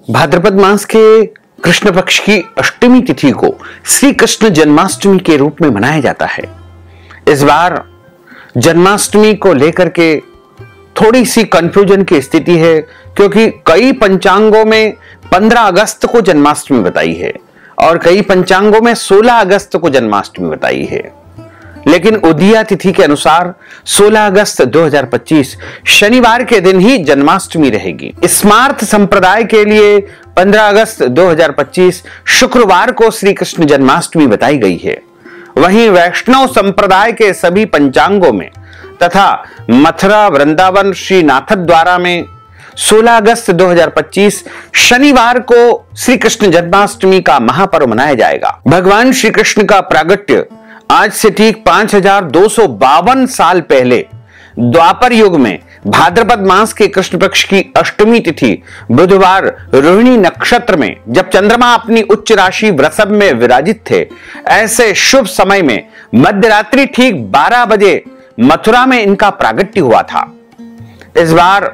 भाद्रपद मास के कृष्ण पक्ष की अष्टमी तिथि को श्री कृष्ण जन्माष्टमी के रूप में मनाया जाता है। इस बार जन्माष्टमी को लेकर के थोड़ी सी कंफ्यूजन की स्थिति है, क्योंकि कई पंचांगों में 15 अगस्त को जन्माष्टमी बताई है और कई पंचांगों में 16 अगस्त को जन्माष्टमी बताई है, लेकिन उदया तिथि के अनुसार 16 अगस्त 2025 शनिवार के दिन ही जन्माष्टमी रहेगी। स्मार्त संप्रदाय के लिए 15 अगस्त 2025 शुक्रवार को श्री कृष्ण जन्माष्टमी बताई गई है। वहीं वैष्णव संप्रदाय के सभी पंचांगों में तथा मथुरा वृंदावन श्री नाथद्वारा में 16 अगस्त 2025 शनिवार को श्री कृष्ण जन्माष्टमी का महापर्व मनाया जाएगा। भगवान श्री कृष्ण का प्रागट्य आज से ठीक 5252 साल पहले द्वापर युग में भाद्रपद मास के कृष्ण पक्ष की अष्टमी तिथि बुधवार रोहिणी नक्षत्र में, जब चंद्रमा अपनी उच्च राशि वृषभ में विराजित थे, ऐसे शुभ समय में मध्यरात्रि ठीक 12 बजे मथुरा में इनका प्रागट्य हुआ था। इस बार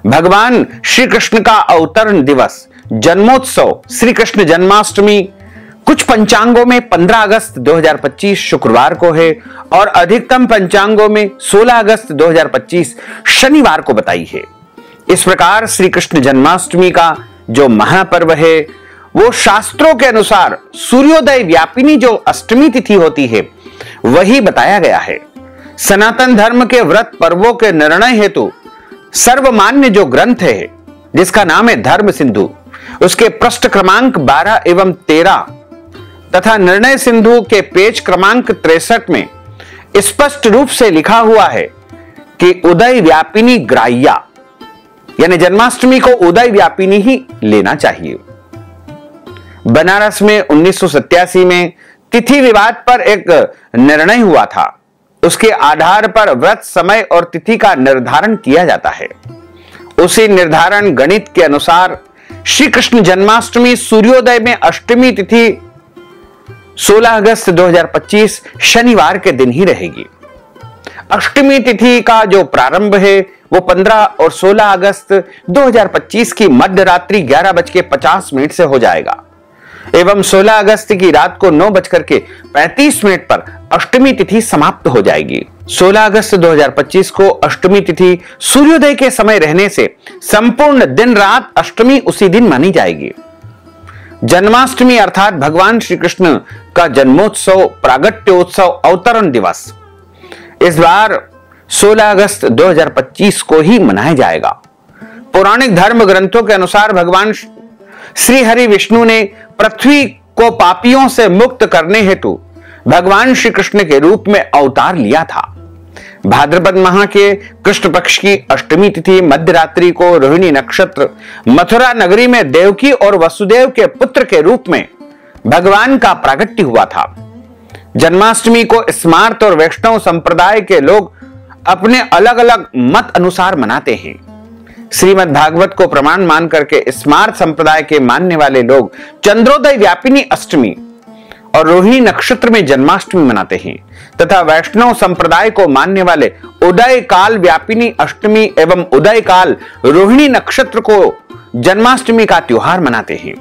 भगवान श्री कृष्ण का अवतरण दिवस जन्मोत्सव श्री कृष्ण जन्माष्टमी कुछ पंचांगों में 15 अगस्त 2025 शुक्रवार को है और अधिकतम पंचांगों में 16 अगस्त 2025 शनिवार को बताई है। इस प्रकार श्री कृष्ण जन्माष्टमी का जो महापर्व है वो शास्त्रों के अनुसार सूर्योदय व्यापिनी जो अष्टमी तिथि होती है वही बताया गया है। सनातन धर्म के व्रत पर्वों के निर्णय हेतु सर्वमान्य जो ग्रंथ है जिसका नाम है धर्म सिंधु, उसके पृष्ठ क्रमांक 12 एवं 13 तथा निर्णय सिंधु के पेज क्रमांक 63 में स्पष्ट रूप से लिखा हुआ है कि उदय व्यापिनी ग्राह्या, यानी जन्माष्टमी को उदय व्यापिनी ही लेना चाहिए। बनारस में 1987 में तिथि विवाद पर एक निर्णय हुआ था, उसके आधार पर व्रत समय और तिथि का निर्धारण किया जाता है। उसी निर्धारण गणित के अनुसार श्री कृष्ण जन्माष्टमी सूर्योदय में अष्टमी तिथि 16 अगस्त 2025 शनिवार के दिन ही रहेगी। अष्टमी तिथि का जो प्रारंभ है वो 15 और 16 अगस्त 2025 की मध्य रात्रि 11:50 से हो जाएगा एवं 16 अगस्त की रात को 9:35 पर अष्टमी तिथि समाप्त हो जाएगी। 16 अगस्त 2025 को अष्टमी तिथि सूर्योदय के समय रहने से संपूर्ण दिन रात अष्टमी उसी दिन मानी जाएगी। जन्माष्टमी अर्थात भगवान श्री कृष्ण का जन्मोत्सव प्रागट्योत्सव अवतरण दिवस इस बार 16 अगस्त 2025 को ही मनाया जाएगा। पौराणिक धर्म ग्रंथों के अनुसार भगवान श्री हरि विष्णु ने पृथ्वी को पापियों से मुक्त करने हेतु भगवान श्री कृष्ण के रूप में अवतार लिया था। भाद्रपद माह के कृष्ण पक्ष की अष्टमी तिथि मध्यरात्रि को रोहिणी नक्षत्र मथुरा नगरी में देवकी और वसुदेव के पुत्र के रूप में भगवान का प्रागट्य हुआ था। जन्माष्टमी को स्मार्त और वैष्णव संप्रदाय के लोग अपने अलग अलग मत अनुसार मनाते हैं। श्रीमद् भागवत को प्रमाण मान करके स्मार्त संप्रदाय के मानने वाले लोग चंद्रोदय व्यापिनी अष्टमी और रोहिणी नक्षत्र में जन्माष्टमी मनाते हैं तथा वैष्णव संप्रदाय को मानने वाले उदय काल व्यापिनी अष्टमी एवं उदय काल रोहिणी नक्षत्र को जन्माष्टमी का त्योहार मनाते हैं।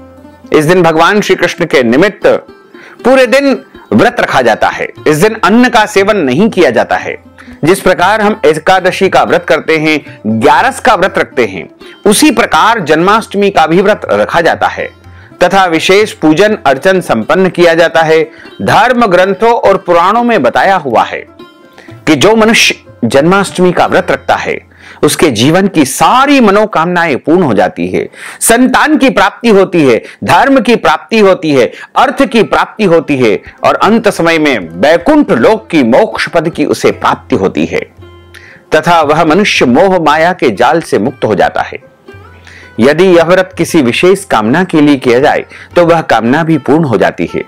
इस दिन भगवान श्री कृष्ण के निमित्त पूरे दिन व्रत रखा जाता है। इस दिन अन्न का सेवन नहीं किया जाता है। जिस प्रकार हम एकादशी का व्रत करते हैं, 11 का व्रत रखते हैं, उसी प्रकार जन्माष्टमी का भी व्रत रखा जाता है तथा विशेष पूजन अर्चन संपन्न किया जाता है। धर्म ग्रंथों और पुराणों में बताया हुआ है कि जो मनुष्य जन्माष्टमी का व्रत रखता है उसके जीवन की सारी मनोकामनाएं पूर्ण हो जाती है। संतान की प्राप्ति होती है, धर्म की प्राप्ति होती है, अर्थ की प्राप्ति होती है और अंत समय में वैकुंठ लोक की मोक्ष पद की उसे प्राप्ति होती है तथा वह मनुष्य मोह माया के जाल से मुक्त हो जाता है। यदि यह व्रत किसी विशेष कामना के लिए किया जाए तो वह कामना भी पूर्ण हो जाती है।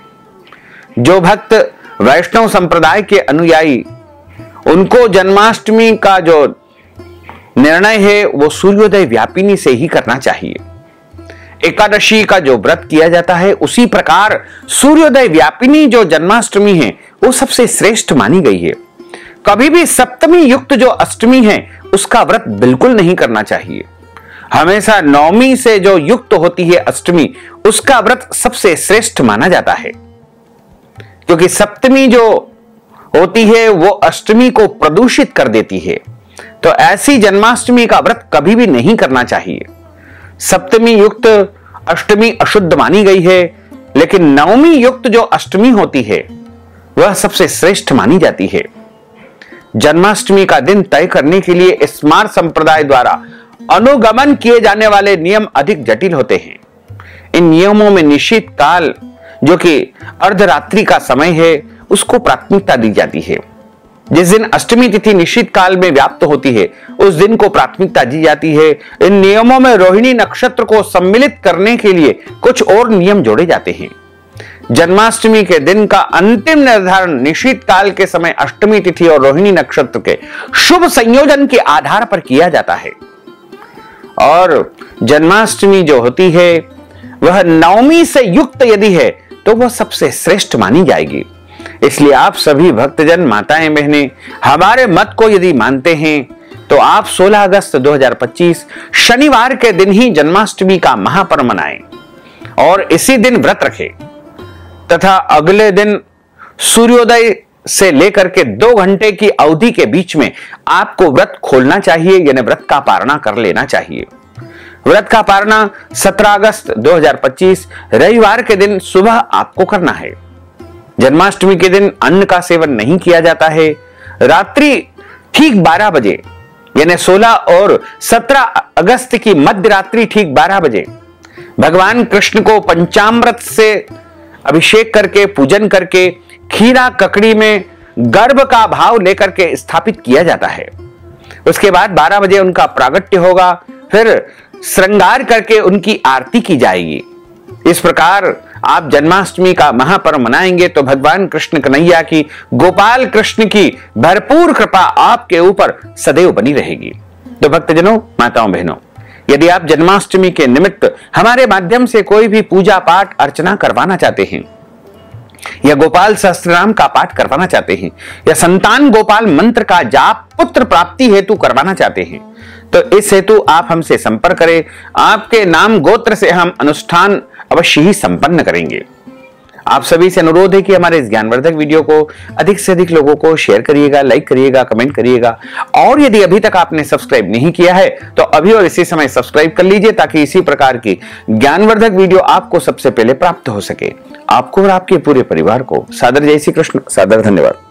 जो भक्त वैष्णव संप्रदाय के अनुयायी, उनको जन्माष्टमी का जो निर्णय है वो सूर्योदय व्यापिनी से ही करना चाहिए। एकादशी का जो व्रत किया जाता है उसी प्रकार सूर्योदय व्यापिनी जो जन्माष्टमी है वो सबसे श्रेष्ठ मानी गई है। कभी भी सप्तमी युक्त जो अष्टमी है उसका व्रत बिल्कुल नहीं करना चाहिए। हमेशा नवमी से जो युक्त होती है अष्टमी, उसका व्रत सबसे श्रेष्ठ माना जाता है, क्योंकि सप्तमी जो होती है वो अष्टमी को प्रदूषित कर देती है। तो ऐसी जन्माष्टमी का व्रत कभी भी नहीं करना चाहिए। सप्तमी युक्त अष्टमी अशुद्ध मानी गई है, लेकिन नवमी युक्त जो अष्टमी होती है वह सबसे श्रेष्ठ मानी जाती है। जन्माष्टमी का दिन तय करने के लिए स्मार्त संप्रदाय द्वारा अनुगमन किए जाने वाले नियम अधिक जटिल होते हैं। इन नियमों में निश्चित काल जो कि अर्धरात्रि का समय है उसको प्राथमिकता दी जाती है। जिस दिन अष्टमी तिथि निश्चित काल में व्याप्त होती है उस दिन को प्राथमिकता दी जाती है। इन नियमों में रोहिणी नक्षत्र को सम्मिलित करने के लिए कुछ और नियम जोड़े जाते हैं। जन्माष्टमी के दिन का अंतिम निर्धारण निश्चित काल के समय अष्टमी तिथि और रोहिणी नक्षत्र के शुभ संयोजन के आधार पर किया जाता है। और जन्माष्टमी जो होती है वह नवमी से युक्त यदि है तो वह सबसे श्रेष्ठ मानी जाएगी। इसलिए आप सभी भक्तजन, माताएं, बहनें हमारे मत को यदि मानते हैं तो आप 16 अगस्त 2025 शनिवार के दिन ही जन्माष्टमी का महापर्व मनाएं और इसी दिन व्रत रखें तथा अगले दिन सूर्योदय से लेकर के 2 घंटे की अवधि के बीच में आपको व्रत खोलना चाहिए, यानी व्रत का पारणा कर लेना चाहिए। व्रत का पारणा 17 अगस्त 2025 रविवार के दिन सुबह आपको करना है। जन्माष्टमी के दिन अन्न का सेवन नहीं किया जाता है। रात्रि ठीक 12 बजे यानी 16 और 17 अगस्त की मध्य रात्रि ठीक 12 बजे भगवान कृष्ण को पंचामृत से अभिषेक करके पूजन करके खीरा ककड़ी में गर्भ का भाव लेकर के स्थापित किया जाता है। उसके बाद 12 बजे उनका प्रागट्य होगा, फिर श्रृंगार करके उनकी आरती की जाएगी। इस प्रकार आप जन्माष्टमी का महापर्व मनाएंगे तो भगवान कृष्ण कन्हैया की, गोपाल कृष्ण की भरपूर कृपा आपके ऊपर सदैव बनी रहेगी। तो भक्तजनों, माताओं, बहनों, यदि आप जन्माष्टमी के निमित्त हमारे माध्यम से कोई भी पूजा पाठ अर्चना करवाना चाहते हैं या गोपाल सहस्त्रनाम का पाठ करवाना चाहते हैं या संतान गोपाल मंत्र का जाप पुत्र प्राप्ति हेतु करवाना चाहते हैं तो इस हेतु आप हमसे संपर्क करें। आपके नाम गोत्र से हम अनुष्ठान अवश्य ही संपन्न करेंगे। आप सभी से अनुरोध है कि हमारे इस ज्ञानवर्धक वीडियो को अधिक से अधिक लोगों को शेयर करिएगा, लाइक करिएगा, कमेंट करिएगा और यदि अभी तक आपने सब्सक्राइब नहीं किया है तो अभी और इसी समय सब्सक्राइब कर लीजिए ताकि इसी प्रकार की ज्ञानवर्धक वीडियो आपको सबसे पहले प्राप्त हो सके। आपको और आपके पूरे परिवार को सादर जय श्री कृष्ण, सादर धन्यवाद।